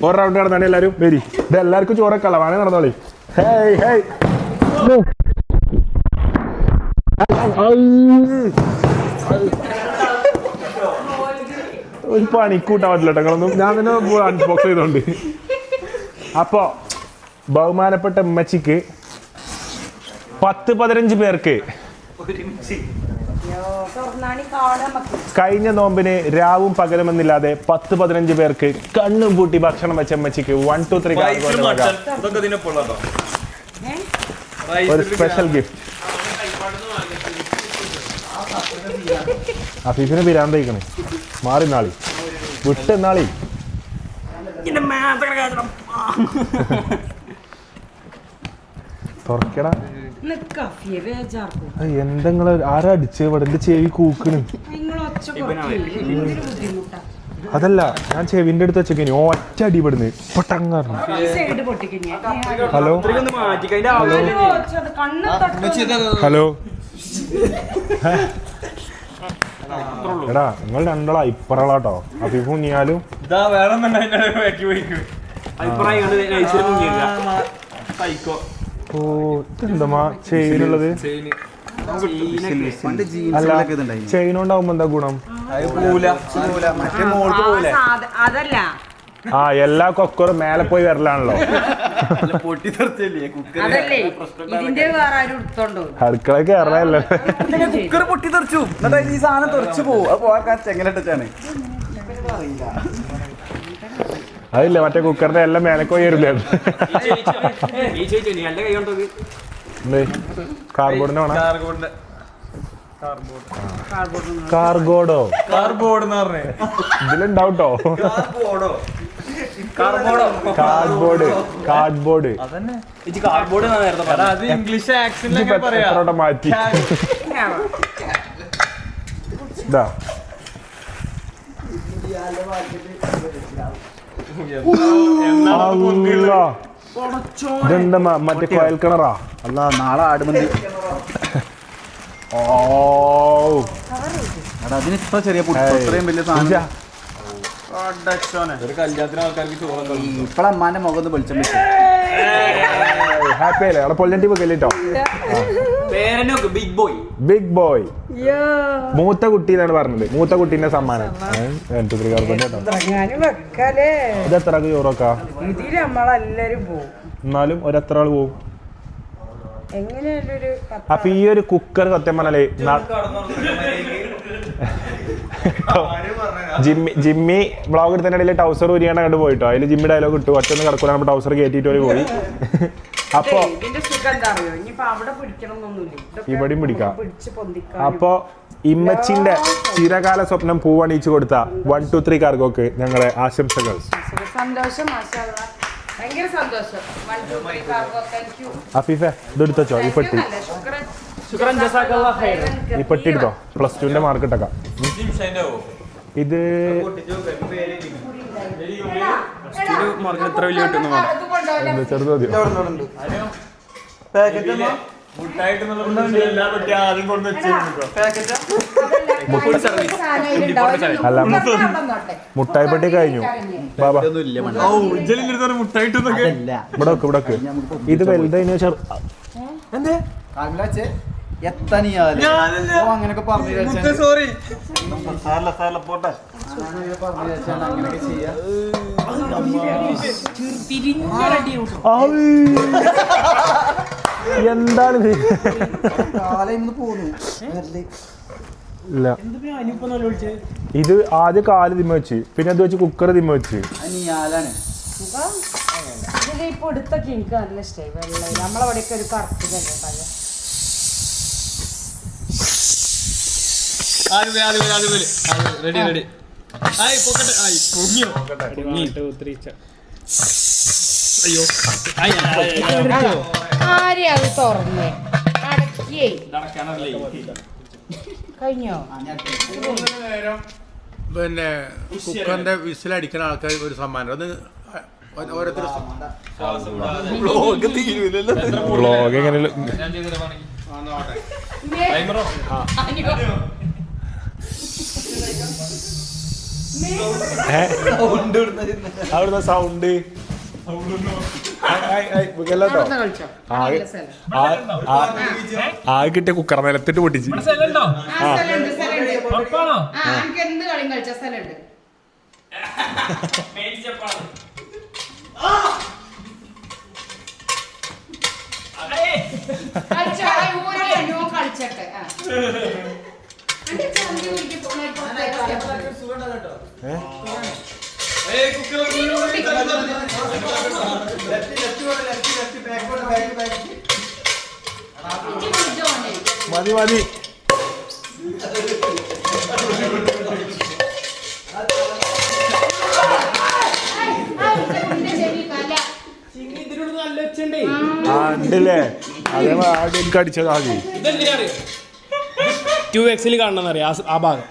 ഒരു റൗണ്ട് നടന്നാണ് എല്ലാവരും വരി. ഇത് എല്ലാവർക്കും ചോറൊക്കെ ഉള്ള വേണേ നടന്നോളി. ഹേയ് ഹേയ് ഒരു പണിക്കൂട്ടാൻ പറ്റില്ല കേട്ടോളൊന്നും. ഞാൻ തന്നെ അൺബോക്സ് ചെയ്തോണ്ട്. അപ്പോ ബഹുമാനപ്പെട്ട ഉമ്മച്ചിക്ക് 10-15 പേർക്ക് കഴിഞ്ഞ നോമ്പിന് രാവും പകലുമെന്നില്ലാതെ 10-15 പേർക്ക് കണ്ണും പൂട്ടി ഭക്ഷണം വെച്ച ഉമ്മച്ചിക്ക് 1 2 3 ഒരു സ്പെഷ്യൽ ഗിഫ്റ്റ്. അഫീഫിനെ പിരാന്തയിക്കണേ. മാറി നാളി വിട്ട് നാളി. തുറക്കടാ. എന്തെങ്കിലും ആരാ അടിച്ച് ഇവിടെ എന്റെ ചെവി കൂക്കണ്? അതല്ല, ഞാൻ ചെവിന്റെ അടുത്ത് വെച്ചേക്കനി ഒറ്റ അടി ഇവിടുന്ന് പൊട്ടങ്ങാറുണ്ട്. ഹലോ ഹലോ എടാ, നിങ്ങൾ രണ്ടാളാ ഇപ്പറളാട്ടോ. അഫീഫും നീയാലും ഓ ഇതെന്താ ചെയിനുള്ളത്? അല്ല, ചെയിനുണ്ടാവുമ്പോ എന്താ ഗുണം? ആ എല്ലാ കൊക്കറും മേലെ പോയി വരലാണല്ലോ. അടുക്കള കയറല്ലേ? അതില്ല, മറ്റേ കുക്കറിന്റെ എല്ലാം മേലെ പോയി വരില്ലേ? കാർബോർഡിന്റെ വേണം. കാർഗോഡോ? ഇതിലുണ്ടാവട്ടോ. കാർഡ്ബോർഡ്. കാർഡ്ബോർഡ് മാറ്റി. ഇതാ ഇതെന്താ മറ്റേ കോയൽ കിണറാ? അല്ല, നാളെ ആടുമന്തി. ഓ അതിന് ഇത്ര ചെറിയ ഇത്രയും വലിയ സാധനം. ഇപ്പഴമ്മാന്റെ മുഖം ഒന്ന് വെളിച്ചം വെച്ചു. ഹാപ്പി അല്ലേ? അവിടെ പൊളിറ്റീവ് കേട്ടോ. ബിഗ് ബോയ് മൂത്ത കുട്ടി എന്നാണ് പറഞ്ഞത്. മൂത്ത കുട്ടീന്റെ സമ്മാനം. ഇത് എത്ര ചോറൊക്കെ? എന്നാലും ഒരെത്ര ആള് പോവും? അപ്പൊ ഈ ഒരു കുക്കർ സത്യം പറഞ്ഞാലേ ജിമ്മി ബ്ലോഗ് എടുത്തതിനിടയിൽ ടൗസർ ഉരിയാണ്ട് കണ്ട് പോയിട്ടോ. അതിൽ ജിമ്മി ഡയലോഗ് ഇട്ടു, ഒറ്റൊന്ന് കിടക്കൂല ടൗസർ കയറ്റിട്ട് പോയി. അപ്പൊ ഇവിടെയും പിടിക്കാം. അപ്പൊ ഇമ്മച്ചിന്റെ ചിരകാല സ്വപ്നം പൂവണിച്ചു കൊടുത്ത 1 2 3 കാർഗോക്ക് ഞങ്ങളെ ആശംസകൾ. അഫീഫെ ഇതെടുത്തോ ഈ പെട്ടി. ഈ പെട്ടി എടുത്തോ. +2ന്റെ മാർക്ക് ഇട്ടേക്കാം. ഇത് ചെറുത് മതിയോ? അല്ല, മുട്ടായി പെട്ടി കഴിഞ്ഞു. ബാബാ ഇവിടൊക്കെ ഇത് വലുതായി അങ്ങനൊക്കെ പറഞ്ഞു. എന്താണ് ഇല്ല, ഇത് ആദ്യം കാല് തിമ്മ വെച്ച്, പിന്നെ അത് വെച്ച് കുക്കർ തിമ്മ വെച്ച്. പിന്നെ കുക്കറിന്റെ വിസിലടിക്കുന്ന ആൾക്കാർ ഒരു സമ്മാനം. അത് ഓരോരുത്തർ വ്ലോഗ് എങ്ങനെ അവിടുന്ന് സൗണ്ട് ആകെ കിട്ടിയ കുക്കർ നിലത്തിട്ട് പൊട്ടിച്ച് എന്ത് കളിയും കളിച്ച സ്ഥലമുണ്ട് കളിച്ചട്ടെ മതി മതി ഉണ്ടല്ലേ അതേമാതിരി ആദ്യം എനിക്ക് അടിച്ചത് ആദ്യം 2x കാണണമെന്നറിയാം ആ ഭാഗം